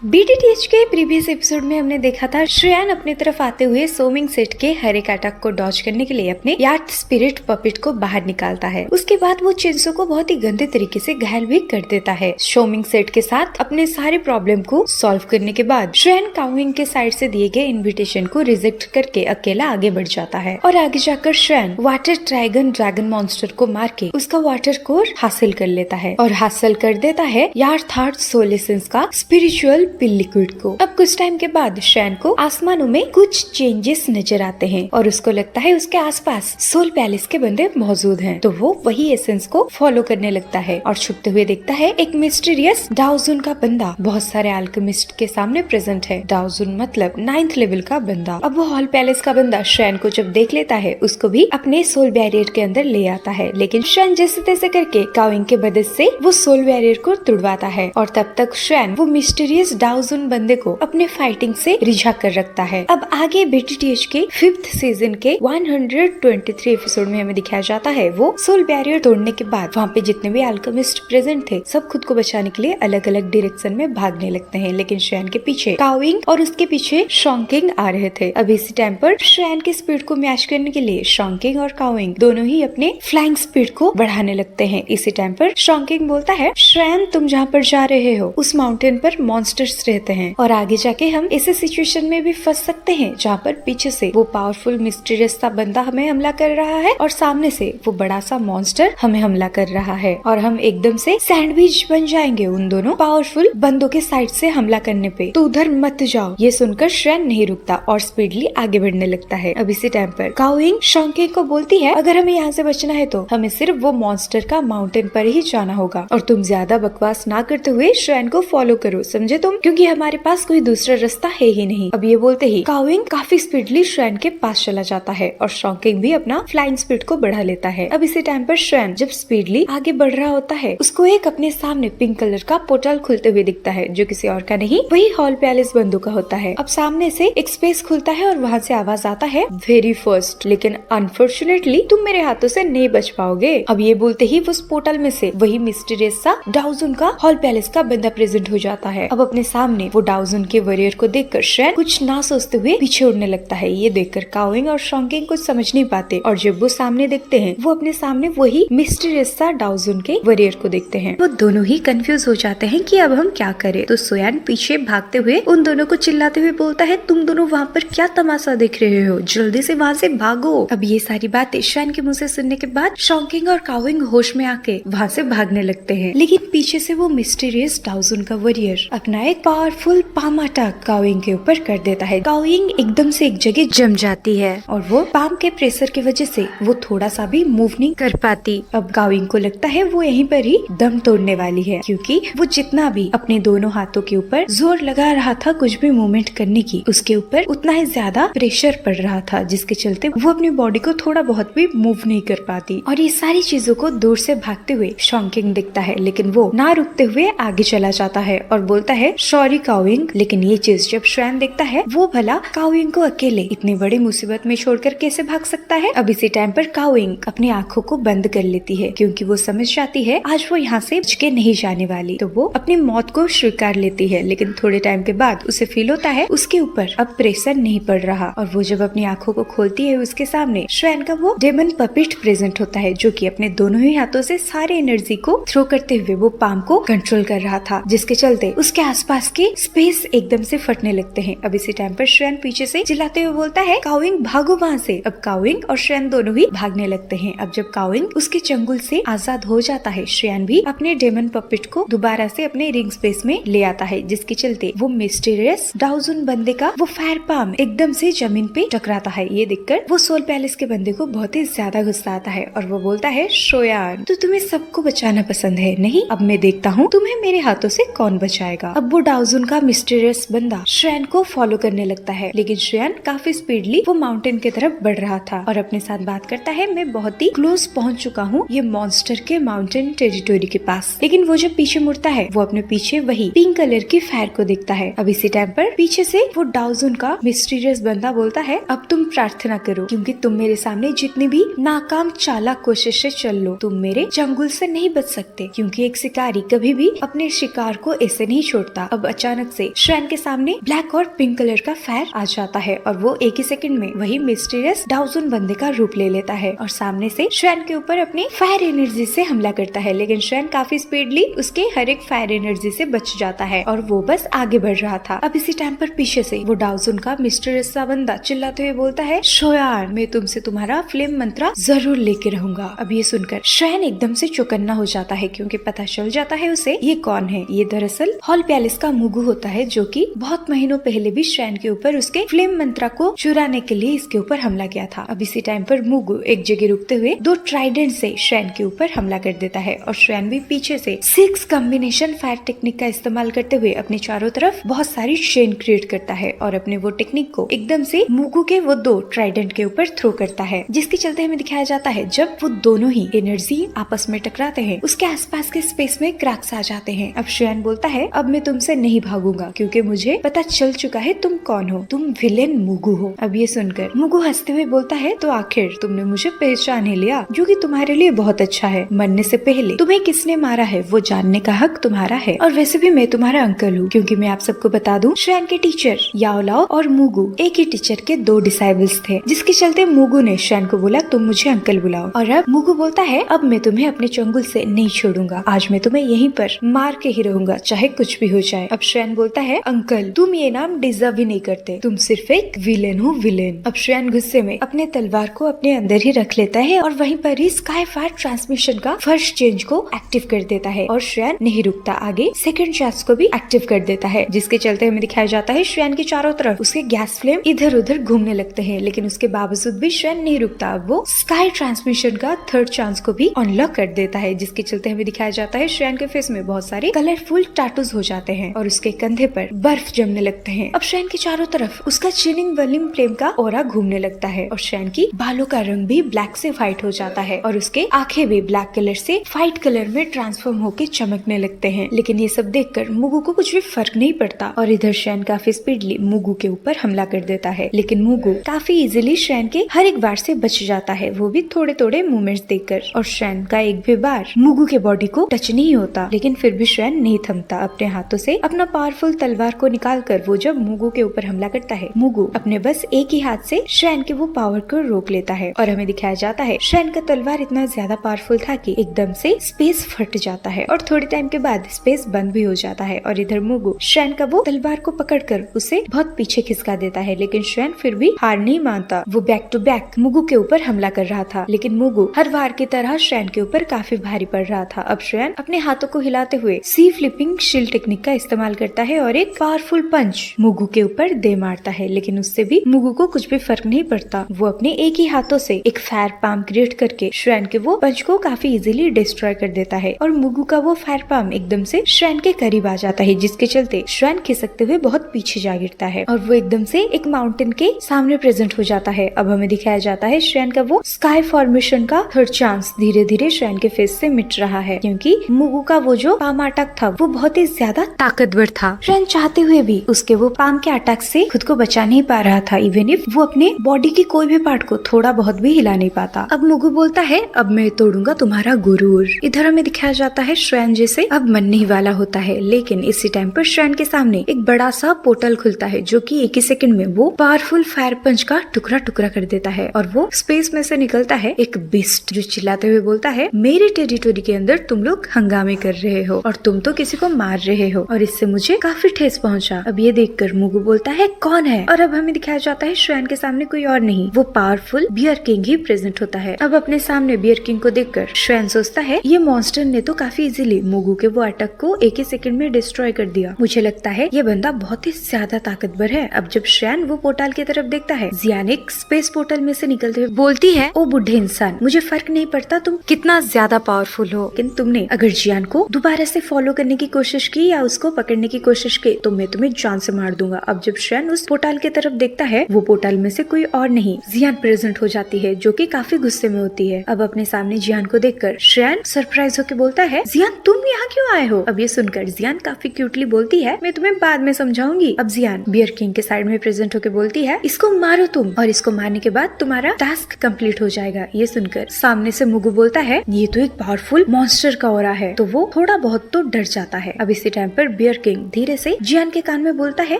बीटीटीएच के previous episode में हमने देखा था श्रेयान अपनी तरफ आते हुए सोमिंग सेट के हर एक अटैक को डॉज करने के लिए अपने यार्ड स्पिरिट पपिट को बाहर निकालता है। उसके बाद वो चिंसो को बहुत ही गंदे तरीके से घायल भी कर देता है। सोमिंग सेट के साथ अपने सारे प्रॉब्लम को सॉल्व करने के बाद श्रेयान काउइंग के साइड से दिए गए इन्विटेशन को रिजेक्ट करके अकेला आगे बढ़ जाता है और आगे जाकर श्रेयान वाटर ड्रैगन मॉन्स्टर को मार के उसका वाटर कोर हासिल कर लेता है और हासिल कर देता है यार्ड थर्ड सोल एसेंस का स्पिरिचुअल पिल लिक्विड को। अब कुछ टाइम के बाद श्रेयान को आसमानों में कुछ चेंजेस नजर आते हैं और उसको लगता है उसके आसपास सोल पैलेस के बंदे मौजूद हैं, तो वो वही एसेंस को फॉलो करने लगता है और छुपते हुए देखता है एक मिस्टीरियस डाउजुन का बंदा बहुत सारे अल्केमिस्ट के सामने प्रेजेंट है। डाउजुन मतलब 9th लेवल का बंदा। अब वो हॉल पैलेस का बंदा श्रेयान को जब देख लेता है उसको भी अपने सोल बैरियर के अंदर ले आता है, लेकिन श्रेयान जैसे तैसे करके काउइंग के मदद से वो सोल बैरियर को तोड़वाता है और तब तक श्रेयान वो मिस्टीरियस डाउजुन बंदे को अपने फाइटिंग से रिझा कर रखता है। अब आगे बीटीटीएच के 5th सीजन के 123 एपिसोड में हमें दिखाया जाता है वो सोल बैरियर तोड़ने के बाद वहाँ पे जितने भी अल्केमिस्ट प्रेजेंट थे सब खुद को बचाने के लिए अलग अलग डायरेक्शन में भागने लगते हैं, लेकिन श्रेयान के पीछे काउइंग और उसके पीछे शॉन्किंग आ रहे थे। अब इसी टाइम पर श्रेयान की स्पीड को मैच करने के लिए शॉन्किंग और काउइंग दोनों ही अपने फ्लाइंग स्पीड को बढ़ाने लगते हैं। इसी टाइम पर शॉन्किंग बोलता है श्रेयान तुम जहाँ पर जा रहे हो उस माउंटेन पर मॉन्स्टर्स रहते हैं और आगे जाके हम ऐसे सिचुएशन में भी फंस सकते हैं जहाँ पर पीछे से वो पावरफुल मिस्टीरियस सा बंदा हमें हमला कर रहा है और सामने से वो बड़ा सा मॉन्स्टर हमें हमला कर रहा है और हम एकदम से सैंडविच बन जाएंगे उन दोनों पावरफुल बंदों के साइड से हमला करने पे, तो उधर मत जाओ। ये सुनकर श्रेयान नहीं रुकता और स्पीडली आगे बढ़ने लगता है। अब इसी टाइम पर काउइंग शॉन्किंग को बोलती है अगर हमें यहाँ से बचना है तो हमें सिर्फ वो मॉन्स्टर का माउंटेन पर ही जाना होगा और तुम ज्यादा बकवास ना करते हुए श्रेयान को फॉलो करो, समझे तुम, क्योंकि हमारे पास कोई दूसरा रास्ता है ही नहीं। अब ये बोलते ही काउइंग काफी स्पीडली श्रेयान के पास चला जाता है और शॉन्किंग भी अपना फ्लाइंग स्पीड को बढ़ा लेता है। अब इसी टाइम पर श्रेयान जब स्पीडली आगे बढ़ रहा होता है उसको एक अपने सामने पिंक कलर का पोर्टल खुलते हुए दिखता है जो किसी और का नहीं वही हॉल पैलेस बंदों का होता है। अब सामने से एक स्पेस खुलता है और वहाँ से आवाज आता है वेरी फर्स्ट, लेकिन अनफॉर्चुनेटली तुम मेरे हाथों से नहीं बच पाओगे। अब ये बोलते ही उस पोर्टल में से वही मिस्टीरियस सा डाउजुन का हॉल पैलेस का बंदा प्रेजेंट हो जाता है। अब अपने सामने वो डाउजुन के वॉरियर को देखकर श्रेयान कुछ ना सोचते हुए पीछे उड़ने लगता है। ये देखकर काउइंग और शॉन्किंग कुछ समझ नहीं पाते और जब वो सामने देखते हैं वो अपने सामने वही मिस्टीरियस सा डाउजुन के वॉरियर को देखते हैं। वो दोनों ही कंफ्यूज हो जाते हैं कि अब हम क्या करें। तो श्रेयान पीछे भागते हुए उन दोनों को चिल्लाते हुए बोलता है तुम दोनों वहाँ पर क्या तमाशा देख रहे हो, जल्दी से वहाँ से भागो। अब ये सारी बातें श्रेयान के मुँह से सुनने के बाद शॉन्किंग और काउइंग होश में आके वहाँ से भागने लगते हैं, लेकिन पीछे से वो मिस्टीरियस डाउजुन का वॉरियर अपना एक पावरफुल पाम अटैक काउइंग के ऊपर कर देता है। काउइंग एकदम से एक जगह जम जाती है और वो पाम के प्रेशर की वजह से वो थोड़ा सा भी मूव नहीं कर पाती। अब काउइंग को लगता है वो यहीं पर ही दम तोड़ने वाली है, क्योंकि वो जितना भी अपने दोनों हाथों के ऊपर जोर लगा रहा था कुछ भी मूवमेंट करने की, उसके ऊपर उतना ही ज्यादा प्रेशर पड़ रहा था जिसके चलते वो अपनी बॉडी को थोड़ा बहुत भी मूव नहीं कर पाती। और ये सारी चीजों को दूर से भागते हुए शॉन्किंग दिखता है, लेकिन वो ना रुकते हुए आगे चला जाता है और बोलता है सॉरी काउइंग। लेकिन ये चीज जब श्रेयान देखता है वो भला काउइंग को अकेले इतनी बड़ी मुसीबत में छोड़कर कैसे भाग सकता है। अब इसी टाइम पर काउइंग अपनी आंखों को बंद कर लेती है क्योंकि वो समझ जाती है आज वो यहाँ से बच के नहीं जाने वाली, तो वो अपनी मौत को स्वीकार लेती है। लेकिन थोड़े टाइम के बाद उसे फील होता है उसके ऊपर अब प्रेशर नहीं पड़ रहा और वो जब अपनी आंखों को खोलती है उसके सामने श्रेयान का वो डेमन पपिट प्रेजेंट होता है जो कि अपने दोनों ही हाथों से सारे एनर्जी को थ्रो करते हुए वो पाम को कंट्रोल कर रहा था, जिसके चलते उसके आसपास के स्पेस एकदम से फटने लगते हैं। अब इसी टाइम पर श्रेयान पीछे से चिल्लाते हुए बोलता है काउइंग भागो वहाँ से। अब काउइंग और श्रेयान दोनों ही भागने लगते हैं। अब जब काउइंग उसके चंगुल से आजाद हो जाता है श्रेयान भी अपने डेमन पपिट को दोबारा से अपने रिंग स्पेस में ले आता है, जिसके चलते वो मिस्टीरियस डाउजुन बंदे का वो फायर पाम एकदम से जमीन पे टकराता है। ये देखकर वो सोल पैलेस के बंदे को बहुत ही ज्यादा गुस्सा आता है और वो बोलता है श्रेयान तो तुम्हें सबको बचाना पसंद है नहीं, अब मैं देखता हूँ तुम्हें मेरे हाथों से कौन बचाएगा। अब वो डाउजुन का मिस्टीरियस बंदा श्रेयान को फॉलो करने लगता है, लेकिन श्रेयान काफी स्पीडली वो माउंटेन की तरफ बढ़ रहा था और अपने साथ बात करता है मैं बहुत ही क्लोज पहुंच चुका हूँ ये मॉन्स्टर के माउंटेन टेरिटोरी के पास। लेकिन वो जब पीछे मुड़ता है वो अपने पीछे वही पिंक कलर की फायर को देखता है। अब इसी टाइम पर पीछे से वो डाउजुन का मिस्टीरियस बंदा बोलता है अब तुम प्रार्थना करो क्योंकि तुम मेरे सामने जितनी भी नाकाम चालाक कोशिशें चल लो तुम मेरे चंगुल से नहीं बच सकते, क्योंकि एक शिकारी कभी भी अपने शिकार को ऐसे नहीं छोड़ता। अब अचानक से श्रेयन के सामने ब्लैक और पिंक कलर का फायर आ जाता है और वो एक ही सेकंड में वही मिस्टीरियस डाउजन बंदे का रूप ले लेता है और सामने से श्रेयन के ऊपर अपनी फायर एनर्जी से हमला करता है। लेकिन श्रेयन काफी स्पीडली उसके हर एक फायर एनर्जी से बच जाता है और वो बस आगे बढ़ रहा था। अब इसी टाइम पर पीछे से वो डाउजन का मिस्टीरियस सा बंदा चिल्लाते हुए बोलता है, श्रेयन मैं तुमसे तुम्हारा फ्लेम मंत्र जरूर लेके रहूंगा। अब ये सुनकर श्रेयन एकदम से चौकन्ना हो जाता है क्योंकि पता चल जाता है उसे ये कौन है। ये दरअसल हॉल पैलेस का मुगु होता है जो कि बहुत महीनों पहले भी श्रेयन के ऊपर उसके फ्लेम मंत्र को चुराने के लिए इसके ऊपर हमला किया था। अब इसी टाइम पर मुगु एक जगह रुकते हुए 2 ट्राइडेंट से श्रेयन के ऊपर हमला कर देता है और श्रेयन भी पीछे से 6 कॉम्बिनेशन फायर टेक्निक का इस्तेमाल करते हुए अपने चारों तरफ बहुत सारी चेन क्रिएट करता है और अपने वो टेक्निक को एकदम से मुगु के वो 2 ट्राइडेंट के ऊपर थ्रो करता है, जिसके चलते हमें दिखाया जाता है जब वो दोनों ही एनर्जी आपस में टकराते हैं उसके आसपास के स्पेस में क्रैक्स आ जाते हैं। अब श्रेयन बोलता है, अब मैं तुमसे नहीं भागूंगा क्योंकि मुझे पता चल चुका है तुम कौन हो, तुम विलेन मुगु हो। अब ये सुनकर मुगु हंसते हुए बोलता है, तो आखिर तुमने मुझे पहचान ही लिया, जो कि तुम्हारे लिए बहुत अच्छा है। मरने से पहले तुम्हें किसने मारा है वो जानने का हक तुम्हारा है और वैसे भी मैं तुम्हारा अंकल हूँ, क्योंकि मैं आप सबको बता दूं श्रेयन के टीचर याओ लाओ और मुगु एक ही टीचर के 2 डिसाइबल्स थे, जिसके चलते मुगु ने श्रेयन को बोला तुम मुझे अंकल बुलाओ। और अब मुगु बोलता है, अब मैं तुम्हें अपने चंगुल से नहीं छोड़ूंगा, आज मैं तुम्हें यहीं पर मार के ही रहूंगा चाहे कुछ भी हो जाए। अब श्रेयन बोलता है, अंकल तुम ये नाम डिजर्व ही नहीं करते, तुम सिर्फ एक विलेन हो, विलेन। अब श्रेयन गुस्से में अपने तलवार को अपने अंदर ही रख लेता है और वहीं पर ही स्काई फायर ट्रांसमिशन का फर्स्ट चेंज को एक्टिव कर देता है और श्रेयन नहीं रुकता, आगे सेकंड चांस को भी एक्टिव कर देता है, जिसके चलते हमें दिखाया जाता है श्रेयन के चारों तरफ उसके गैस फ्लेम इधर उधर घूमने लगते हैं। लेकिन उसके बावजूद भी श्रेयन नहीं रुकता, अब वो स्काई ट्रांसमिशन का थर्ड चांस को भी अनलॉक कर देता है, जिसके चलते हमें दिखाया जाता है श्रेयन के फेस में बहुत सारे कलरफुल टैटूज हो जाते हैं और उसके कंधे पर बर्फ जमने लगते हैं। अब श्रेयन के चारों तरफ उसका चिलिंग वलिंग फ्लेम का ऑरा घूमने लगता है और श्रेयन की बालों का रंग भी ब्लैक से व्हाइट हो जाता है और उसके आंखें भी ब्लैक कलर से व्हाइट कलर में ट्रांसफॉर्म होकर चमकने लगते हैं। लेकिन ये सब देखकर मुगु को कुछ भी फर्क नहीं पड़ता और इधर श्रेयन काफी स्पीडली मुगु के ऊपर हमला कर देता है। लेकिन मुगु काफी इजीली श्रेयन के हर एक बार से बच जाता है, वो भी थोड़े थोड़े मूवमेंट्स देकर, और श्रेयन का एक भी बार मुगु के बॉडी को टच नहीं होता। लेकिन फिर भी श्रेयन नहीं थमता, अपने हाथों से अपना पावरफुल तलवार को निकालकर वो जब मुगु के ऊपर हमला करता है, मुगु अपने बस एक ही हाथ से श्रेयन के वो पावर को रोक लेता है और हमें दिखाया जाता है श्रेयन का तलवार इतना ज्यादा पावरफुल था कि एकदम से स्पेस फट जाता है और थोड़े टाइम के बाद स्पेस बंद भी हो जाता है और इधर मुगु श्रेयन का वो तलवार को पकड़कर उसे बहुत पीछे खिसका देता है। लेकिन श्रेयन फिर भी हार नहीं मानता, वो बैक टू बैक मुगु के ऊपर हमला कर रहा था। लेकिन मुगु हर बार की तरह श्रेयन के ऊपर काफी भारी पड़ रहा था। अब श्रेयन अपने हाथों को हिलाते हुए सी फ्लिपिंग शील्ड टेक्निक का इस्तेमाल करता है और एक पावरफुल पंच मुगु के ऊपर दे मारता है। लेकिन उससे भी मुगु को कुछ भी फर्क नहीं पड़ता, वो अपने एक ही हाथों से एक फायर पाम क्रिएट करके श्रेयन के वो पंच को काफी इजीली डिस्ट्रॉय कर देता है और मुगु का वो फायर पाम एकदम से श्रेयन के करीब आ जाता है, जिसके चलते श्रेयन खिसकते हुए बहुत पीछे जा गिरता है और वो एकदम से एक माउंटेन के सामने प्रेजेंट हो जाता है। अब हमें दिखाया जाता है श्रेयन का वो स्काई फॉर्मेशन का थर्ड चांस धीरे धीरे श्रेयन के फेस से मिट रहा है, क्योंकि मुगु का वो जो पाम अटैक था वो बहुत ही ज्यादा ताकतवर था। श्रेयन चाहते हुए भी उसके वो पाम के अटैक से खुद को बचा नहीं पा रहा था, इवन इफ वो अपने बॉडी की कोई भी पार्ट को थोड़ा बहुत भी हिला नहीं पाता। अब मुगु बोलता है, अब मैं तोड़ूंगा तुम्हारा गुरूर। इधर हमें दिखाया जाता है श्रेयन जैसे अब मरने ही वाला होता है, लेकिन इसी टाइम पर श्रेयन के सामने एक बड़ा सा पोर्टल खुलता है जो कि एक ही सेकंड में वो पावरफुल फायर पंच का टुकड़ा टुकड़ा कर देता है और वो स्पेस में से निकलता है एक बिस्ट जो चिल्लाते हुए बोलता है, मेरे टेरिटोरी के अंदर तुम लोग हंगामे कर रहे हो और तुम तो किसी को मार रहे हो और इससे मुझे काफी ठेस पहुंचा। अब ये देखकर मुगु बोलता है, कौन है? और अब हमें दिखाया जाता है श्रेयन के सामने कोई और नहीं, वो पावरफुल बियर किंग ही प्रेजेंट होता है। अब अपने सामने बियर किंग को देखकर श्रेयन सोचता है, ये मॉन्स्टर ने तो काफी इजीली मुगु के वो अटैक को एक ही सेकंड में डिस्ट्रॉय कर दिया। मुझे लगता है ये बंदा बहुत ही ज्यादा ताकतवर है। अब जब श्रेयन वो पोर्टल की तरफ देखता है, जियान एक स्पेस पोर्टल में से निकलते हुए बोलती है, ओ बुढ़े इंसान, मुझे फर्क नहीं पड़ता तुम कितना ज्यादा पावरफुल हो, लेकिन तुमने अगर जियान को दोबारा से फॉलो करने की कोशिश की या उसको पकड़ने की कोशिश की तो मैं तुम्हें जान से मार दूंगा। अब जब श्रेयन उस पोर्टल की तरफ देखता है, वो पोर्टल में से कोई और नहीं जियान प्रेजेंट हो जाती है, जो कि काफी गुस्से में होती है। अब अपने सामने जियान को देखकर श्रेयन सरप्राइज होकर बोलता है, जियान तुम यहाँ क्यों आए हो? अब ये सुनकर जियान काफी क्यूटली बोलती है, मैं तुम्हें बाद में समझाऊंगी। अब जियान बियर किंग के साइड में प्रेजेंट होकर बोलती है, इसको मारो तुम, और इसको मारने के बाद तुम्हारा टास्क कंप्लीट हो जाएगा। ये सुनकर सामने से मुगु बोलता है, ये तो एक पावरफुल मॉन्स्टर का ऑरा है, तो वो थोड़ा बहुत तो डर जाता है। अब इसी टाइम पर बियर किंग धीरे से जियान के कान में बोलता है,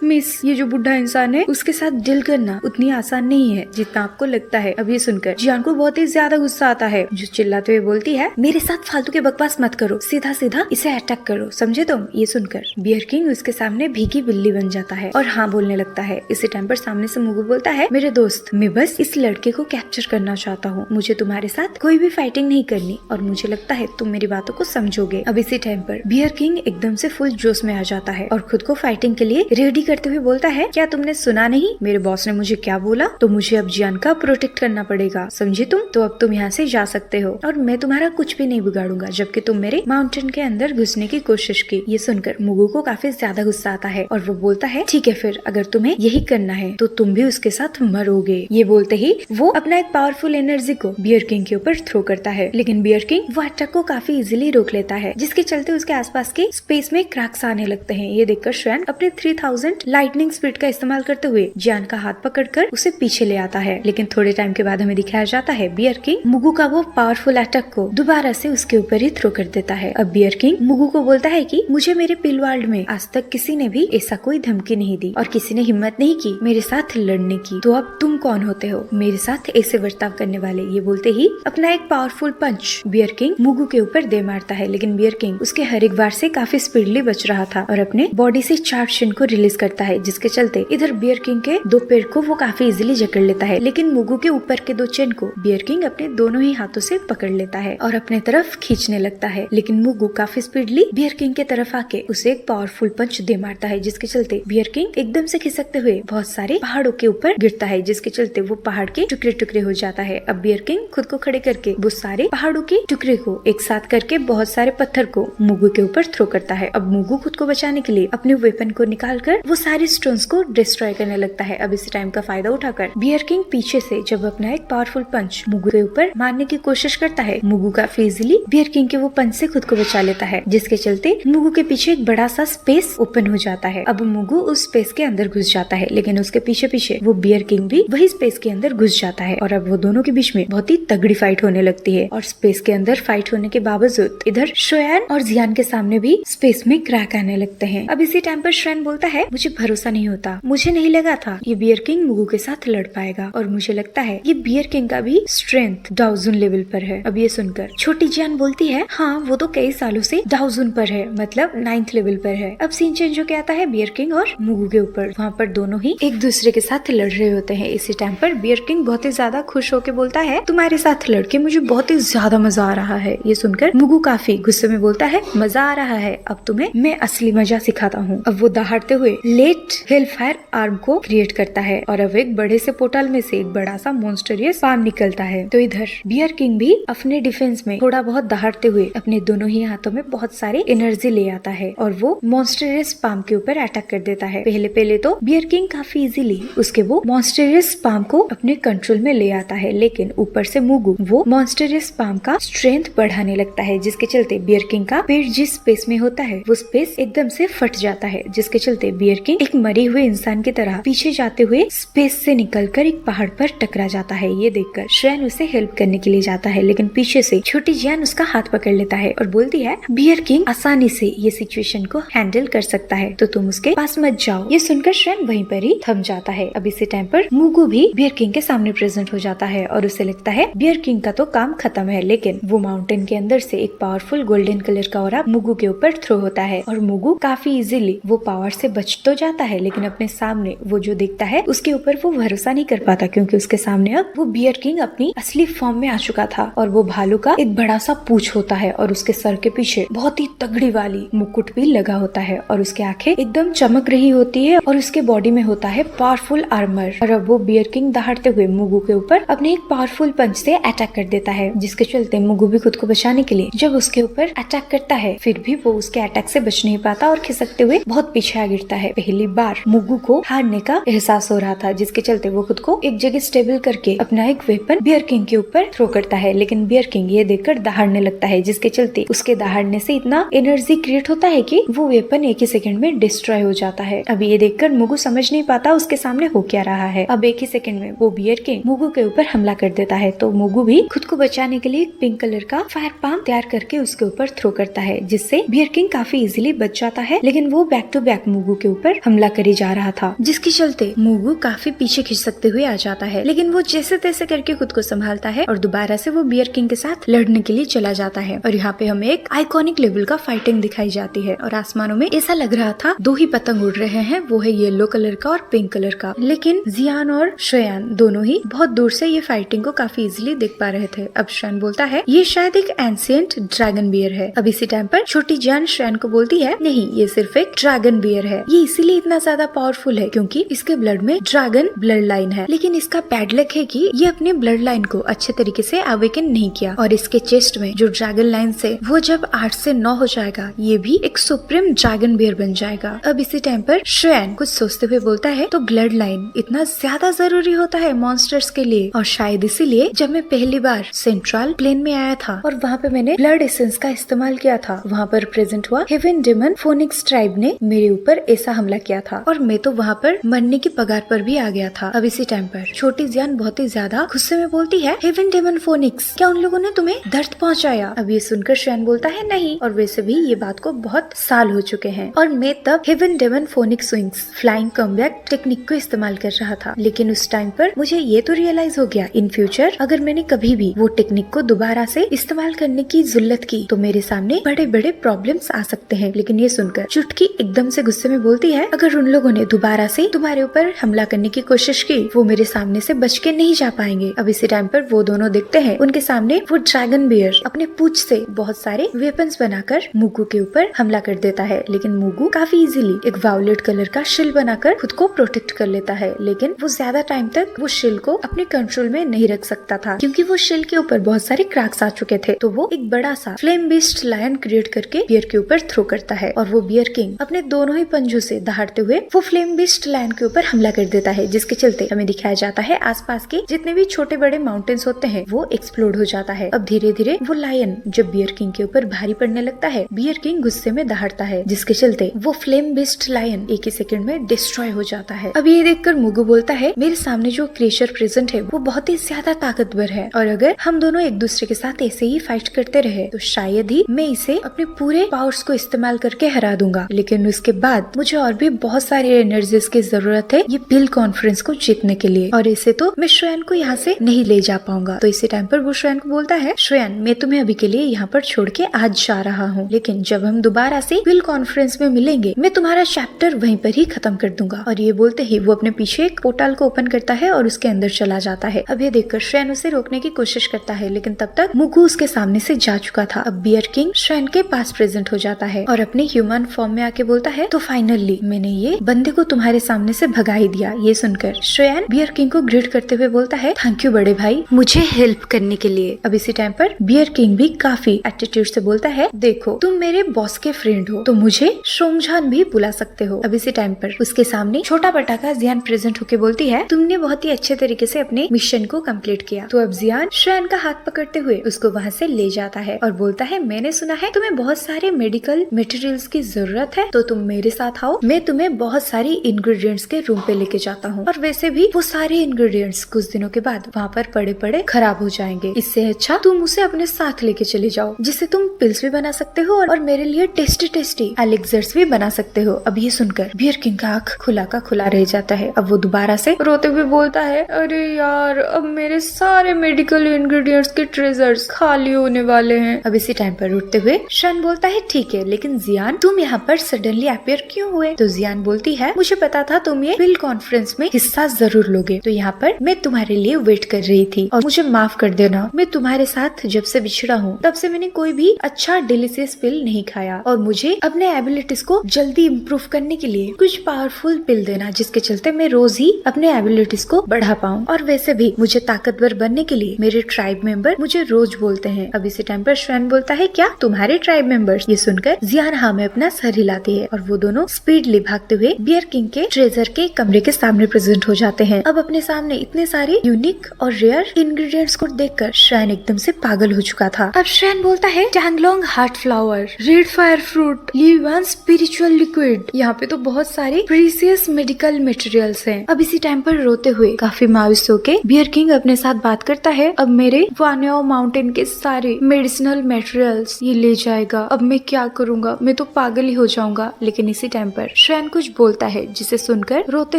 मिस, ये जो बुढ़ा इंसान है उसके साथ डील करना उतनी आसान नहीं है जितना आपको लगता है। अब ये सुनकर जियान को बहुत ही ज्यादा गुस्सा आता है, जो चिल्लाते हुए बोलती है, मेरे साथ फालतू के बकवास मत करो, सीधा सीधा इसे अटैक करो, समझे तुम। ये सुनकर बियर किंग उसके सामने भीगी बिल्ली बन जाता है और हाँ बोलने लगता है। इसी टाइम पर सामने से मुगु बोलता है, मेरे दोस्त, मैं बस इस लड़के को कैप्चर करना चाहता हूँ, मुझे तुम्हारे साथ कोई भी फाइटिंग नहीं करनी और मुझे लगता है तुम मेरी बातों को समझोगे। अब इसी टाइम पर बियर किंग एकदम से फुल जोश में आ जाता है और खुद को फाइटिंग के लिए रेडी करते हुए बोलता है, क्या तुमने सुना नहीं, मेरे बॉस ने मुझे क्या बोला, तो मुझे अब जियान का प्रोटेक्ट करना पड़ेगा, समझे तुम। तो अब तुम यहाँ से जा सकते हो और मैं तुम्हारा कुछ भी नहीं बिगाड़ूंगा, जबकि तुम मेरे माउंटेन के अंदर घुसने की कोशिश की। ये सुनकर मुगु को काफी ज्यादा गुस्सा आता है और वो बोलता है, ठीक है फिर, अगर तुम्हें यही करना है तो तुम भी उसके साथ मरोगे। ये बोलते ही वो अपना एक पावरफुल एनर्जी को बियर किंग के ऊपर थ्रो करता है, लेकिन बियर किंग वो अटैक को काफी इजीली रोक लेता है, जिसके चलते उसके आसपास के स्पेस में क्रैक्स आने लगते हैं। ये देखकर श्वेन अपने 3000 लाइटनिंग स्पीड का इस्तेमाल करते हुए जियान का हाथ पकड़कर उसे पीछे ले आता है, लेकिन थोड़े टाइम के बाद हमें दिखाया जाता है बियर किंग मुगु का वो पावरफुल अटैक को दोबारा से उसके ऊपर ही थ्रो कर देता है। अब बियर किंग मुगु को बोलता है कि मुझे मेरे पिल वर्ल्ड में आज तक किसी ने भी ऐसा कोई धमकी नहीं दी और किसी ने हिम्मत नहीं की मेरे साथ लड़ने की, तो अब तुम कौन होते हो मेरे साथ ऐसे बर्ताव करने वाले। ये बोलते ही अपना एक पावरफुल पंच बियर किंग मुगु के ऊपर दे मारता है, लेकिन बियर किंग उसके हर एक बार से काफी स्पीडली बच रहा था और अपने बॉडी से चार्ज शिन को रिलीज करता है, जिसके चलते इधर बियर किंग के दो पैर को वो काफी इजीली जकड़ लेता है, लेकिन मुगु के ऊपर के दो चेन को बियर किंग अपने दोनों ही हाथों से पकड़ लेता है और अपने तरफ खींचने लगता है, लेकिन मुगु काफी स्पीडली बियर किंग के तरफ आके उसे एक पावरफुल पंच दे मारता है, जिसके चलते बियर किंग एकदम से खिसकते हुए बहुत सारे पहाड़ों के ऊपर गिरता है, जिसके चलते वो पहाड़ के टुकड़े टुकड़े हो जाता है। अब बियर किंग खुद को खड़े करके वो सारे पहाड़ों के टुकड़े को एक साथ करके बहुत सारे पत्थर को मुगु के ऊपर थ्रो करता है। अब मुगु खुद को बचाने के लिए अपने वेपन को निकालकर वो सारे स्टोन्स को डिस्ट्रॉय करने लगता है। अब इसी टाइम का फायदा उठाकर बियर किंग पीछे से जब अपना एक पावरफुल पंच मुगु के ऊपर मारने की कोशिश करता है, मुगु काफी इजीली बियर किंग के वो पंच से खुद को बचा लेता है, जिसके चलते मुगु के पीछे एक बड़ा सा स्पेस ओपन हो जाता है। अब मुगु उस स्पेस के अंदर घुस जाता है, लेकिन उसके पीछे पीछे वो बियर किंग भी वही स्पेस के अंदर घुस जाता है और अब वो दोनों के बीच में बहुत ही तगड़ी फाइट होने लगती है। और स्पेस के अंदर फाइट होने के बावजूद इधर श्वेन और जियान के सामने भी स्पेस में क्रैक आने लगते हैं। अब इसी टाइम पर श्वेन बोलता है, मुझे भरोसा नहीं होता, मुझे नहीं लगा था ये बियर किंग मुगु के साथ लड़ पाएगा और मुझे लगता है ये बियर किंग का भी स्ट्रेंथ डाउजन लेवल पर है। अब ये सुनकर छोटी जियान बोलती है, हाँ वो तो कई सालों से डाउजन पर है, मतलब 9th लेवल पर है। अब सीन चेंज होके आता है बियर किंग और मुगु के ऊपर, वहाँ पर दोनों ही एक दूसरे के साथ लड़ रहे होते हैं। इसी टाइम पर बियर किंग बहुत ही ज्यादा खुश होकर बोलता है, तुम्हारे साथ लड़के मुझे बहुत ही ज्यादा मजा आ रहा है। ये सुनकर मुगु काफी गुस्से में बोलता है, मजा आ रहा है, अब तुम्हें मैं असली मजा सिखाता हूँ। अब वो दहाड़ते हुए लेट हेलफायर आर्म को क्रिएट करता है और अब एक बड़े से पोर्टल में से एक बड़ा सा मॉन्स्टरियस पाम निकलता है। तो इधर बियर किंग भी अपने डिफेंस में थोड़ा बहुत दहाड़ते हुए अपने दोनों ही हाथों में बहुत सारी एनर्जी ले आता है और वो मॉन्स्टरियस पाम के ऊपर अटैक कर देता है। पहले तो बियर किंग काफी इजीली उसके वो मॉन्स्टरियस पाम को अपने कंट्रोल में ले आता है, लेकिन ऊपर से मुगु वो मॉन्स्टरियस पाम का स्ट्रेंथ बढ़ाने लगता है, जिसके चलते बियर किंग का पेट जिस स्पेस में होता है वो स्पेस एकदम से फट जाता है, जिसके चलते बियर किंग एक मरे हुए इंसान की तरह पीछे जाते हुए स्पेस से निकलकर एक पहाड़ पर टकरा जाता है। ये देखकर श्वेन उसे हेल्प करने के लिए जाता है, लेकिन पीछे से छोटी जियान उसका हाथ पकड़ लेता है और बोलती है, बियर किंग आसानी से ये सिचुएशन को हैंडल कर सकता है, तो तुम उसके पास मत जाओ। ये सुनकर श्वेन वहीं पर ही थम जाता है। अब इसी टाइम पर मुगु भी बियर किंग के सामने प्रेजेंट हो जाता है और उसे लगता है बियर किंग का तो काम खत्म है, लेकिन वो माउंटेन के अंदर से एक पावरफुल गोल्डन कलर का ऑरा मुगु के ऊपर थ्रो होता है और मुगु काफी इजीली वो पावर से बच तो जाता है, लेकिन अपने सामने वो जो देखता है उसके ऊपर वो भरोसा नहीं कर पाता, क्योंकि उसके सामने अब वो बियर किंग अपनी असली फॉर्म में आ चुका था और वो भालू का एक बड़ा सा पूंछ होता है और उसके सर के पीछे बहुत ही तगड़ी वाली मुकुट भी लगा होता है और उसकी आंखें एकदम चमक रही होती है और उसके बॉडी में होता है पावरफुल आर्मर। और अब वो बियर किंग दहाड़ते हुए मुगु के ऊपर अपने एक पावरफुल पंच से अटैक कर देता है, जिसके चलते मुगु भी खुद को बचाने के लिए जब उसके ऊपर अटैक करता है, फिर भी वो उसके अटैक से बच नहीं पाता और खिसकते हुए बहुत पीछे आ गिरता है। पहली बार मुगु को हारने का एहसास हो रहा था, जिसके चलते वो खुद को एक जगह स्टेबल करके अपना एक वेपन बियर किंग के ऊपर थ्रो करता है, लेकिन बियर किंग ये देखकर दहाड़ने लगता है, जिसके चलते उसके दहाड़ने से इतना एनर्जी क्रिएट होता है कि वो वेपन एक ही सेकंड में डिस्ट्रॉय हो जाता है। अब ये देखकर मुगु समझ नहीं पाता उसके सामने हो क्या रहा है। अब एक ही सेकंड में वो बियर किंग मुगु के ऊपर हमला कर देता है, तो मुगु भी खुद को बचाने के लिए पिंक कलर का फायर पाम तैयार करके उसके ऊपर थ्रो करता है, जिससे बियर किंग काफी इजीली बच जाता है, लेकिन वो बैक टू बैक मुगू के ऊपर हमला करे जा रहा था, जिसके चलते मुगू काफी पीछे खिंच सकते हुए आ जाता है। लेकिन वो जैसे तैसे करके खुद को संभालता है और दोबारा से वो बियर किंग के साथ लड़ने के लिए चला जाता है। और यहाँ पे हमें एक आइकॉनिक लेवल का फाइटिंग दिखाई जाती है और आसमानों में ऐसा लग रहा था दो ही पतंग उड़ रहे हैं, वो है येलो कलर का और पिंक कलर का। लेकिन जियान और श्रेयान दोनों ही बहुत दूर से ये फाइटिंग को काफी इजीली देख पा रहे थे। अब श्रेयान बोलता है ये शायद एक एंशिएंट ड्रैगन बियर है। अब इसी टाइम पर छोटी जान श्रेयान को बोलती है नहीं, ये सिर्फ एक ड्रैगन बियर है, ये इसीलिए इतना ज्यादा पावरफुल है क्योंकि इसके ब्लड में ड्रैगन ब्लड लाइन है। लेकिन इसका बैड लक है कि ये अपने ब्लड लाइन को अच्छे तरीके से अवेकन नहीं किया और इसके चेस्ट में जो ड्रैगन लाइन से वो जब 8 से 9 हो जाएगा, ये भी एक सुप्रीम ड्रैगन बियर बन जाएगा। अब इसी टाइम पर श्रेयान कुछ सोचते हुए बोलता है तो ब्लड लाइन इतना ज्यादा जरूरी होता है मॉन्स्टर्स के लिए, और शायद इसीलिए जब मैं पहली बार सेंट्रल प्लेन में आया था और वहाँ पे मैंने ब्लड एसेंस का इस्तेमाल किया था, वहाँ पर प्रेजेंट हुआ हेवन डेमन फोनिक्स ट्राइब ने मेरे ऊपर ऐसा हमला किया था और मैं तो वहाँ पर मरने की पगार पर भी आ गया था। अब इसी टाइम पर छोटी जियान बहुत ही ज्यादा गुस्से में बोलती है हेवन डेमन फोनिक्स, क्या उन लोगों ने तुम्हें दर्द पहुँचाया? अब ये सुनकर श्रेयान बोलता है नहीं, और वैसे भी ये बात को बहुत साल हो चुके हैं और मैं तब heaven demon phoenix wings flying comeback technique को इस्तेमाल कर रहा था। लेकिन उस टाइम पर मुझे ये तो रियलाइज हो गया इन फ्यूचर अगर मैंने कभी भी वो टेक्निक को दोबारा से इस्तेमाल करने की जुल्लत की तो मेरे सामने बड़े बड़े प्रॉब्लम्स आ सकते हैं। लेकिन ये सुनकर चुटकी एकदम से गुस्से में बोलती है अगर उन लोगों ने दोबारा से तुम्हारे ऊपर हमला करने की कोशिश की वो मेरे सामने से बच के नहीं जा पाएंगे। अब इसी टाइम पर वो दोनों देखते हैं उनके सामने वो ड्रैगन बियर अपने पूंछ से बहुत सारे वेपन्स बनाकर मुगू के ऊपर हमला कर देता है। लेकिन मुगू काफी इजीली एक वायलेट कलर का शिल बनाकर खुद को प्रोटेक्ट कर लेता है। लेकिन वो ज्यादा टाइम तक वो शिल को अपने कंट्रोल में नहीं रख सकता था क्योंकि वो शिल के ऊपर बहुत सारे क्रैक्स आ चुके थे। तो वो एक बड़ा सा फ्लेम बेस्ड लायन क्रिएट करके बियर के ऊपर थ्रो करता है और वो बियर किंग अपने दोनों ही पंजों से दहाड़ते हुए वो फ्लेम बेस्ड लायन के ऊपर हमला कर देता है, जिसके चलते हमें दिखाया जाता है आसपास के जितने भी छोटे बड़े माउंटेन्स होते हैं वो एक्सप्लोड हो जाता है। अब धीरे धीरे वो लायन जब बियर किंग के ऊपर भारी पड़ने लगता है, बियर किंग गुस्से में दहाड़ता है, जिसके चलते वो फ्लेम बेस्ड लायन एक ही सेकंड में डिस्ट्रॉय हो जाता है। अब ये देखकर मुगू बोलता है मेरे सामने जो क्रिएचर प्रेजेंट है वो बहुत ही ज्यादा ताकतवर है और अगर हम दोनों एक दूसरे के साथ ऐसे ही फाइट करते रहे तो शायद ही मैं इसे अपने पूरे पावर्स को इस्तेमाल करके हरा दूंगा। लेकिन उसके बाद मुझे और भी बहुत सारी एनर्जीज की जरूरत है ये पिल कॉन्फ्रेंस को जीतने के लिए, और इसे तो मैं श्रेयान को यहाँ से नहीं ले जा पाऊंगा। तो इसी टाइम पर वो श्रेयान को बोलता है श्रेयान मैं तुम्हें अभी के लिए यहाँ पर छोड़ के आज जा रहा हूँ, लेकिन जब हम दोबारा से पिल कॉन्फ्रेंस में मिलेंगे मैं तुम्हारा चैप्टर वहीं पर ही खत्म कर दूंगा। और ये बोलते ही वो अपने पीछे एक पोर्टल को ओपन करता है और उसके अंदर चला जाता है। अब ये देखकर श्रेयान उसे रोकने की कोशिश करता है, लेकिन तब तक मुगू उसके सामने से जा चुका था। अब बियर किंग श्रेयान के पास प्रेजेंट हो जाता है और अपने ह्यूमन फॉर्म में आके बोलता है तो फाइनली मैंने ये बंदे को तुम्हारे सामने से भगा ही दिया। ये सुनकर श्रेयान बियर किंग को ग्रीट करते हुए बोलता है थैंक यू बड़े भाई मुझे हेल्प करने के लिए। अब इसी टाइम पर बियर किंग भी काफी एटीट्यूड से बोलता है देखो तुम मेरे बॉस के फ्रेंड हो तो मुझे शोंगझान भी बुला सकते हो। अब इसी टाइम पर उसके सामने छोटा पटाखा जियान प्रेजेंट होके बोलती है तुमने बहुत ही अच्छे तरीके से अपने मिशन को कंप्लीट किया। तो अब जियान श्रेयान का हाथ पकड़ते हुए उसको वहाँ से ले जाता है और बोलता है मैंने सुना है तुम्हें बहुत सारे मेडिकल मटेरियल्स की जरूरत है तो तुम मेरे साथ आओ, मैं तुम्हें बहुत सारी इंग्रेडिएंट्स के रूम पे लेके जाता हूँ। और वैसे भी वो सारे इंग्रेडिएंट्स कुछ दिनों के बाद वहाँ पर पड़े पड़े खराब हो जाएंगे, इससे अच्छा तुम उसे अपने साथ लेके चले जाओ जिससे तुम पिल्स भी बना सकते हो और मेरे लिए टेस्टी टेस्टी एलिक्सर्स भी बना सकते हो। अब ये सुनकर बियर किंग का आँख खुला का खुला रह जाता है। अब वो दोबारा से रोते हुए बोलता है अरे यार अब मेरे सारे मेडिकल इंग्रेडिएंट्स के ट्रेजर्स खाली होने वाले हैं। अब इसी टाइम पर उठते हुए शन बोलता है ठीक है लेकिन जियान तुम यहाँ पर सडनली अपीयर क्यों हुए? तो जियान बोलती है मुझे पता था तुम ये पिल कॉन्फ्रेंस में हिस्सा जरूर लोगे तो यहाँ पर मैं तुम्हारे लिए वेट कर रही थी और मुझे माफ कर देना, मैं तुम्हारे साथ जब से बिछड़ा हूँ तब से मैंने कोई भी अच्छा डिलीशियस पिल नहीं खाया और मुझे अपने एबिलिटीज को जल्दी इम्प्रूव करने के लिए कुछ पावरफुल पिल देना जिसके चलते मैं रोज ही अपने एबिलिटीज को बढ़ा पाऊँ। और वैसे भी मुझे ताकतवर बनने के लिए मेरे ट्राइब मेंबर मुझे रोज बोलते हैं। अब इसी टाइम पर श्वेन बोलता है क्या तुम्हारे ट्राइब मेंबर्स? ये सुनकर जियान हाँ में अपना सर हिलाती है और वो दोनों स्पीडली भागते हुए बियर किंग के ट्रेजर के कमरे के सामने प्रेजेंट हो जाते हैं। अब अपने सामने इतने सारे यूनिक और रेयर इंग्रेडिएंट्स को देखकर श्वेन एकदम से पागल हो चुका था। अब श्वेन बोलता है टैंगलोंग heart flower, red fire fruit, लीवान स्पिरिचुअल लिक्विड, यहाँ पे तो बहुत सारे प्रीसियस मेडिकल मटेरियल्स हैं। अब इसी टाइम पर रोते हुए काफी मायूस होके बियर किंग अपने साथ बात करता है अब मेरे वानियाओ माउंटेन के सारे मेडिसिनल मटेरियल्स ये ले जाएगा, अब मैं क्या करूंगा, मैं तो पागल ही हो जाऊंगा। लेकिन इसी टाइम पर श्रेयन कुछ बोलता है जिसे सुनकर रोते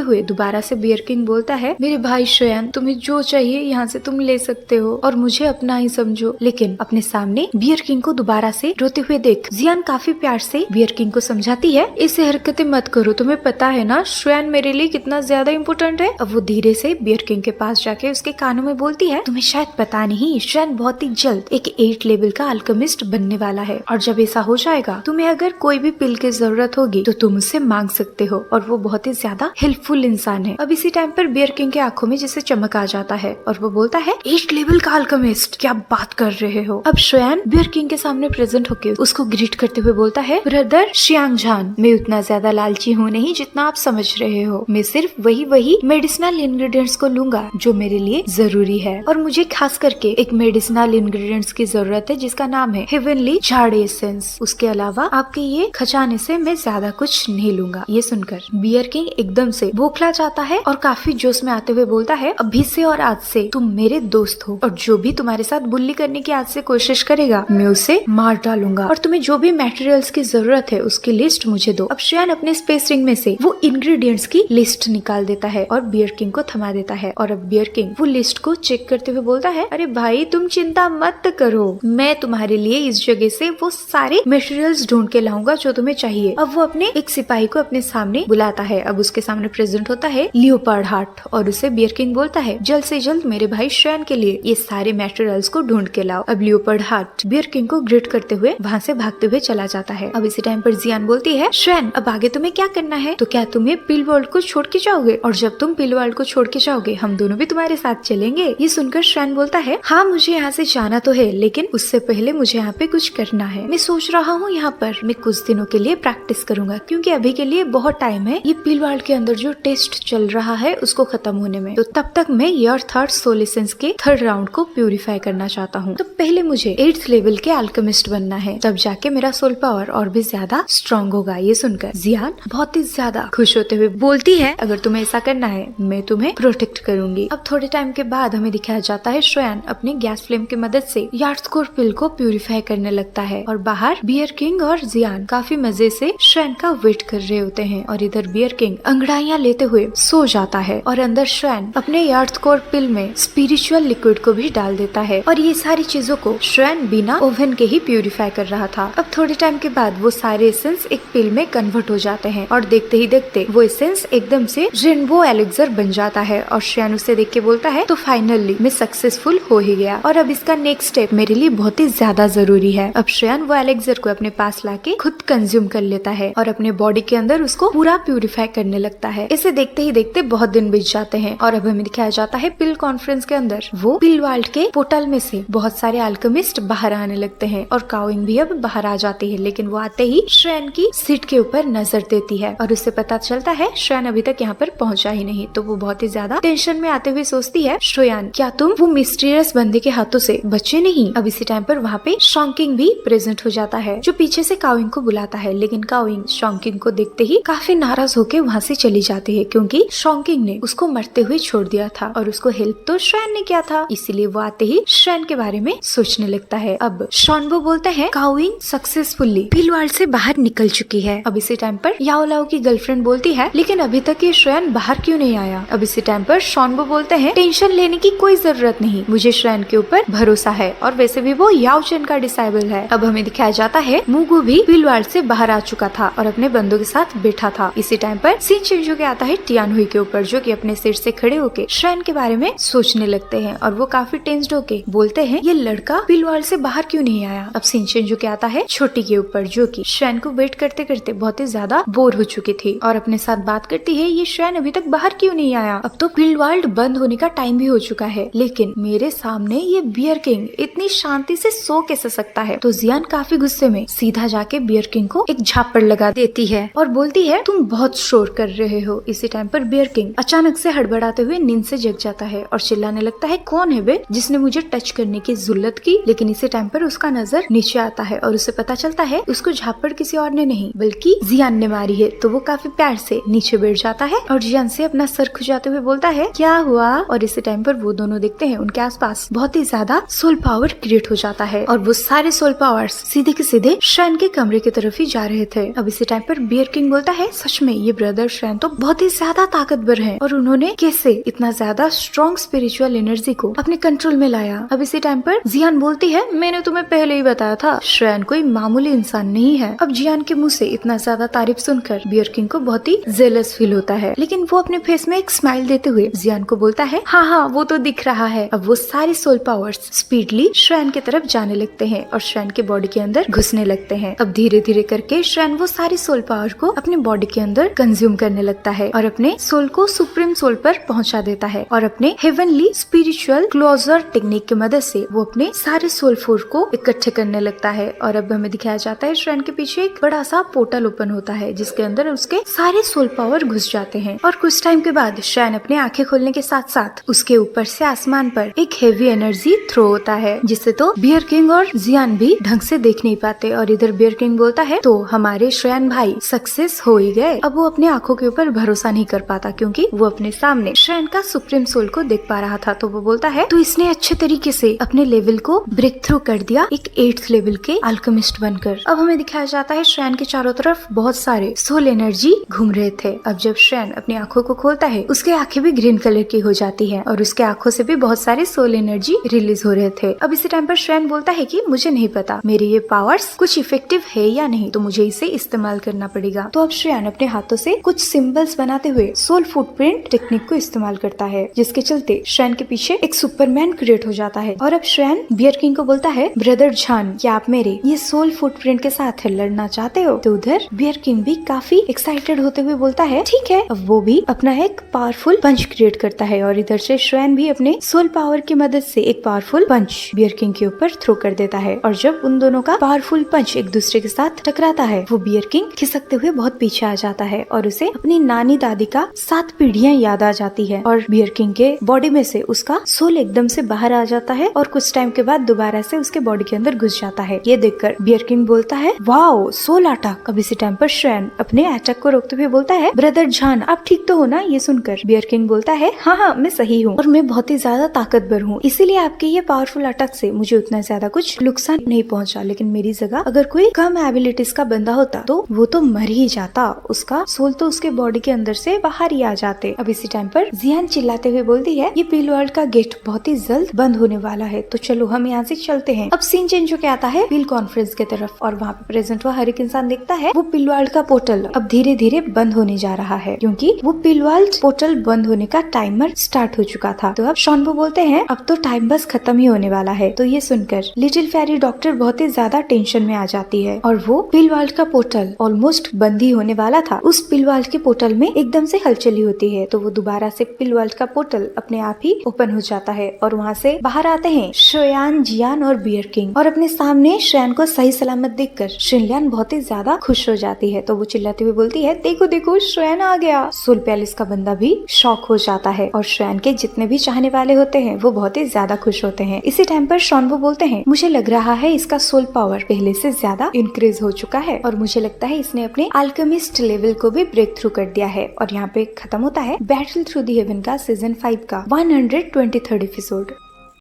हुए दोबारा से बियर किंग बोलता है, मेरे भाई श्रेयन, तुम्हें जो चाहिए यहाँ से तुम ले सकते हो और मुझे अपना ही समझो। लेकिन अपने सामने बियर किंग को दोबारा से रोते हुए देख जियान काफी प्यार से बियर किंग को समझाती है, ऐसे हरकतें मत करो, तुम्हें पता है ना श्रेयन मेरे लिए कितना ज्यादा इम्पोर्टेंट है। अब वो धीरे से बियर किंग के पास जाके उसके कानों में बोलती है, तुम्हें शायद पता नहीं, श्रेयन बहुत ही जल्द एक 8 लेवल का अल्केमिस्ट बनने वाला है और जब ऐसा हो जाएगा तुम्हें अगर कोई भी पिल की जरूरत होगी तो तुम उससे मांग सकते हो और वो बहुत ही ज्यादा हेल्पफुल इंसान है। अब इसी टाइम पर बियर किंग के आंखों में जैसे चमक आ जाता है और वो बोलता है, 8 लेवल का अल्केमिस्ट, क्या बात कर रहे हो। अब श्रेयन बियर किंग के सामने प्रेजेंट होकर उसको ग्रीट करते हुए बोलता है, ब्रदर शियांग जान, मैं उतना ज्यादा लालची हूँ नहीं जितना आप समझ रहे हो। मैं सिर्फ वही मेडिसिनल इंग्रेडिएंट्स को लूंगा जो मेरे लिए जरूरी है और मुझे खास करके एक मेडिसिनल इंग्रेडिएंट्स की जरूरत है जिसका नाम है हेवनली झाड़ एसेंस। उसके अलावा आपके ये खजाने से मैं ज्यादा कुछ नहीं लूंगा। ये सुनकर बियर किंग एकदम से बौखला जाता है और काफी जोश में आते हुए बोलता है, अभी से और आज से तुम मेरे दोस्त हो और जो भी तुम्हारे साथ बुल्ली करने की आज से कोशिश करेगा मैं उसे मार डालूंगा और तुम्हें जो भी मटेरियल्स की जरूरत है उसकी लिस्ट मुझे दो। अब श्रेयन अपने स्पेस रिंग में से वो इंग्रेडिएंट्स की लिस्ट निकाल देता है और बियर किंग को थमा देता है और अब बियर किंग वो लिस्ट को चेक करते हुए बोलता है, अरे भाई तुम चिंता मत करो, मैं तुम्हारे लिए इस जगह से वो सारे मटेरियल्स ढूंढ के लाऊंगा जो तुम्हें चाहिए। अब वो अपने एक सिपाही को अपने सामने बुलाता है। अब उसके सामने प्रेजेंट होता है लियोपार्ड हार्ट और उसे बियर किंग बोलता है, जल्द से जल्द मेरे भाई श्रेयन के लिए ये सारे मटेरियल्स को ढूंढ के लाओ। अब लियोपार्ड हार्ट बियर किंग को ग्रीट करते हुए वहाँ से भागते हुए चला जाता है। अब इसी टाइम पर जियान बोलती है, श्रेयन अब आगे तुम्हें क्या करना है, तो क्या तुम्हें पिल वर्ल्ड को छोड़ के जाओगे और जब तुम पिल वर्ल्ड को छोड़ के जाओगे हम दोनों भी तुम्हारे साथ चलेंगे। ये सुनकर श्रेयन बोलता है, हाँ मुझे यहाँ से जाना तो है लेकिन उससे पहले मुझे यहाँ पे कुछ करना है। मैं सोच रहा हूँ यहाँ पर मैं कुछ दिनों के लिए प्रैक्टिस करूंगा क्योंकि अभी के लिए बहुत टाइम है ये पिल वर्ल्ड के अंदर जो टेस्ट चल रहा है उसको खत्म होने में, तो तब तक मैं योर थर्ड सोल एसेंस के 3rd राउंड को प्यूरिफाई करना चाहता हूँ। तो पहले मुझे 8th लेवल के अल्केमिस्ट बनना है, तब जाके मेरा सोल पावर और भी ज्यादा स्ट्रॉन्ग होगा। ये सुनकर जियान बहुत ही ज्यादा खुश होते हुए बोलती है, अगर तुम्हें ऐसा करना है मैं तुम्हें प्रोटेक्ट करूंगी। अब थोड़े टाइम के बाद हमें दिखाया जाता है श्रेयन अपने गैस फ्लेम की मदद से यार्डस्कोर पिल को प्यूरिफाई करने लगता है और बाहर बियर किंग और जियान काफी मजे से श्रेयन का वेट कर रहे होते हैं और इधर बियर किंग अंगड़ाइयां लेते हुए सो जाता है और अंदर श्रेयन अपने यार्डस्कोर पिल में स्पिरिचुअल लिक्विड को भी डाल देता है और ये सारी चीजों को श्रेयन बिना ओवन के ही प्यूरिफाई कर रहा था। अब थोड़े टाइम के बाद वो सारे एसेंस एक पिल में कन्वर्ट हो जाते हैं और देखते ही देखते वो एसेंस एकदम से रेनबो एलेक्सर बन जाता है और श्रेयन उसे देख के बोलता है, तो फाइनली मैं सक्सेसफुल हो ही गया और अब इसका नेक्स्ट स्टेप मेरे लिए बहुत ही ज्यादा जरूरी है। अब श्रेयन वो एलेक्सर को अपने पास लाके खुद कंज्यूम कर लेता है और अपने बॉडी के अंदर उसको पूरा प्यूरिफाई करने लगता है। इसे देखते ही देखते बहुत दिन बीत जाते हैं और अब हमें दिखाया जाता है पिल कॉन्फ्रेंस के अंदर वो पिल वर्ल्ड के पोर्टल में से बहुत सारे अल्केमिस्ट बाहर आने लगते हैं और काउइंग भी अब बाहर आ जाती है, लेकिन वो आते ही श्रेयन की सीट के ऊपर नजर देती है और उससे पता चलता है श्रेयन अभी तक यहाँ पर पहुँचा ही नहीं। तो वो बहुत ही ज्यादा टेंशन में आते हुए सोचती है, श्रेयन क्या तुम वो मिस्टीरियस बंदे के हाथों से बचे नहीं। अब इसी टाइम पर वहाँ पे शॉन्किंग भी प्रेजेंट हो जाता है जो पीछे से काउइंग को बुलाता है, लेकिन काउइंग शॉन्किंग को देखते ही काफी नाराज होकर वहाँ से चली जाती है क्योंकि शॉन्किंग ने उसको मरते हुए छोड़ दिया था और उसको हेल्प तो श्रेयन ने किया था, इसीलिए वो आते ही श्रेयन के बारे में सोचने लगता है। अब शॉन्बो बोलता है, काउइंग सक्सेसफुली पिल वर्ल्ड से बाहर निकल चुकी है। अब इसी टाइम पर याओ लाओ की गर्लफ्रेंड बोलती है, लेकिन अभी तक ये श्रेयन बाहर क्यों नहीं आया। अब इसी टाइम पर शॉन्बो बोलते हैं, टेंशन लेने की कोई जरूरत नहीं, मुझे श्रेयन के ऊपर भरोसा है और वैसे भी वो याओ चेन का डिसाइबल है। अब हमें दिखाया जाता है मुगु भी पिल वर्ल्ड से बाहर आ चुका था और अपने बंदों के साथ बैठा था। इसी टाइम पर सिन चिंजू के आता है टियानहुई के ऊपर जो कि अपने सिर से खड़े होके श्रेयन के बारे में सोचने लगते हैं और वो काफी टेंस्ड होके बोलते हैं, ये लड़का पिल वर्ल्ड से बाहर क्यों नहीं आया। अब सिन चिंजू के आता है छोटी के ऊपर जो कि श्रेयन को वेट करते करते बहुत ही ज्यादा बोर हो चुकी थी और अपने साथ बात करती है, ये श्रेयन अभी तक बाहर क्यों नहीं आया, अब तो पिल वर्ल्ड बंद होने का टाइम भी हो चुका है, लेकिन मेरे सामने ये बियर किंग इतनी शांति से सो कैसे सकता है। तो जियान काफी गुस्से में सीधा जाके बियर किंग को एक झापड़ लगा देती है और बोलती है, तुम बहुत शोर कर रहे हो। इसी टाइम पर बियर किंग अचानक से हड़बड़ाते हुए नींद से जग जाता है और चिल्लाने लगता है, कौन है बे जिसने मुझे टच करने की जुल्लत की। लेकिन इसी टाइम पर उसका नजर नीचे आता है और उसे पता चलता है उसको झापड़ किसी और ने नहीं बल्कि जियान ने मारी है। तो वो काफी प्यार से नीचे बैठ जाता है और जियान से अपना सर खुजाते हुए बोलता है, क्या हुआ। और इसी टाइम पर वो दोनों देखते हैं उनके आसपास बहुत ही ज्यादा सोल पावर क्रिएट हो जाता है और वो सारे सोल पावर्स सीधे के सीधे श्रेयन के कमरे की तरफ ही जा रहे थे। अब इसी टाइम पर बियर किंग बोलता है, सच में ये ब्रदर श्रेन तो बहुत ही ज्यादा ताकतवर है और उन्होंने कैसे इतना ज्यादा स्ट्रॉन्ग स्पिरिचुअल एनर्जी को अपने कंट्रोल में लाया। अब इसी टाइम पर जियान बोलती है, मैंने तुम्हें पहले ही बताया था श्रेन कोई मामूली इंसान नहीं है। अब जियान के मुंह से इतना ज्यादा तारीफ सुनकर बियर किंग को बहुत ही जेलस फील होता है, लेकिन वो अपने फेस में एक स्माइल देते हुए जियान को बोलता है, हाँ हाँ वो तो दिख रहा है। अब वो सारी सोल पावर्स स्पीडली श्रेन की तरफ जाने लगते हैं और श्रेन के बॉडी के अंदर घुसने लगते हैं। अब धीरे धीरे करके श्रेन वो सारी सोल पावर को अपने बॉडी के अंदर कंज्यूम करने लगता है और अपने सोल को सुप्रीम सोल पर पहुंचा देता है और अपने हेवनली स्पिरिचुअल क्लोजर टेक्निक की मदद से वो अपने सारे सोल फोर्स को इकट्ठे करने लगता है। और अब हमें दिखाया जाता है श्रेन के पीछे एक बड़ा सा पोर्टल ओपन होता है जिसके अंदर उसके सारे सोल पावर घुस जाते हैं और कुछ टाइम के बाद श्रेन अपने आंखें खोलने के साथ साथ उसके ऊपर से आसमान पर एक हेवी एनर्जी थ्रो होता है, जिससे तो बियर किंग और जियान भी ढंग से देख नहीं पाते। और इधर बियर किंग बोलता है, तो हमारे श्रेन भाई सक्सेस हो ही गए। अब वो अपने आंखों के ऊपर भरोसा नहीं कर पाता क्योंकि वो अपने सामने श्रेन का सुप्रीम सोल को देख पा रहा था। तो वो बोलता है, तो इसने अच्छे तरीके से अपने लेवल को ब्रेक थ्रू कर दिया एक 8th लेवल के अल्केमिस्ट बनकर। अब हमें दिखाया जाता है श्रेन के चारों तरफ बहुत सारे सोल एनर्जी घूम रहे थे। अब जब श्रेन अपनी आंखों को खोलता है उसकी आंखें भी ग्रीन कलर की हो जाती है और उसके आंखों से भी बहुत सारे सोल एनर्जी रिलीज हो रहे थे। अब इसी टाइम पर श्रेन बोलता है कि मुझे नहीं पता मेरे ये पावर्स कुछ इफेक्टिव है या नहीं, तो मुझे इसे इस्तेमाल करना पड़ेगा। तो अब श्रेन अपने हाथों से कुछ सिंबल्स बनाते हुए सोल फुटप्रिंट टेक्निक को इस्तेमाल करता है, जिसके चलते श्रेन के पीछे एक सुपरमैन क्रिएट हो जाता है। और अब श्रेन बियर किंग को बोलता है, ब्रदर जान क्या आप मेरे ये सोल फुटप्रिंट के साथ लड़ना चाहते हो? तो उधर बियर किंग भी काफी एक्साइटेड होते हुए बोलता है, ठीक है। अब वो भी अपना एक पावरफुल पंच क्रिएट करता है और इधर से श्रेन भी अपने सोल पावर की मदद से एक पावरफुल पंच बियर किंग के ऊपर थ्रो कर देता है। और जब उन दोनों का पावरफुल पंच एक दूसरे के साथ टकराता है वो बियर किंग खिसकते हुए बहुत पीछे आ जाता है और उसे अपनी नानी दादी का 7 पीढ़ियां याद आ जाती है और बियर किंग के बॉडी में से उसका सोल एकदम से बाहर आ जाता है और कुछ टाइम के बाद दोबारा से उसके बॉडी के अंदर घुस जाता है। ये देखकर बियर किंग बोलता है, वाओ सोल अटैक। अब इसी टाइम पर श्रेन अपने अटैक को रोकते हुए बोलता है, ब्रदर जान आप ठीक तो हो ना? ये सुनकर बियर किंग बोलता है, हाँ हाँ मैं सही हूँ और मैं बहुत ही ज्यादा ताकतवर हूँ, इसीलिए आपके ये पावरफुल अटैक से मुझे उतना ज्यादा कुछ नुकसान नहीं पहुँचा। लेकिन मेरी जगह अगर कोई कम एबिलिटीज का बंदा होता तो वो तो मर ही जाता, उसका सोल तो उसके बॉडी के अंदर से बाहर ही आ जाते। अब इसी टाइम पर जियान चिल्लाते हुए बोलती है, ये पिल वर्ल्ड का गेट बहुत ही जल्द बंद होने वाला है, तो चलो हम यहाँ से चलते हैं। अब सीन चेंज होकर आता है पिल कॉन्फ्रेंस की तरफ और वहाँ पे प्रेजेंट हुआ हर एक इंसान देखता है वो पिल वर्ल्ड का पोर्टल अब धीरे धीरे बंद होने जा रहा है क्योंकि वो पिल वर्ल्ड पोर्टल बंद होने का टाइमर स्टार्ट हो चुका था। तो अब शॉनबो बोलते हैं, अब तो टाइम बस खत्म ही होने वाला है। तो ये सुनकर लिटिल फेरी डॉक्टर बहुत ही ज्यादा टेंशन में आ जाती है और वो पिल वर्ल्ड का पोर्टल ऑलमोस्ट बंद ही होने वाला था। उस पिल वर्ल्ड के पोर्टल में एकदम से हलचल होती है तो वो दोबारा से पिल वर्ल्ड का पोर्टल अपने आप ही ओपन हो जाता है और वहाँ से बाहर आते हैं श्रेयान, जियान और बियर किंग और अपने सामने श्रेयान को सही सलामत देखकर शिनलियान बहुत ही ज्यादा खुश हो जाती है। तो वो चिल्लाती हुई बोलती है, देखो देखो श्रेयान आ गया। सोल पैलेस का बंदा भी शॉक हो जाता है और श्रेयान के जितने भी चाहने वाले होते हैं वो बहुत ही ज्यादा खुश होते हैं। इसी टाइम पर शॉनबो बोलते हैं, मुझे लग रहा है इसका सोल पावर पहले से ज्यादा इंक्रीज हो चुका है और मुझे लगता है इसने अपने अल्केमिस्ट लेवल को भी ब्रेक थ्रू कर दिया है। और यहाँ पे खत्म होता है बैटल थ्रू द हेवन का सीजन 5 का 123rd एपिसोड।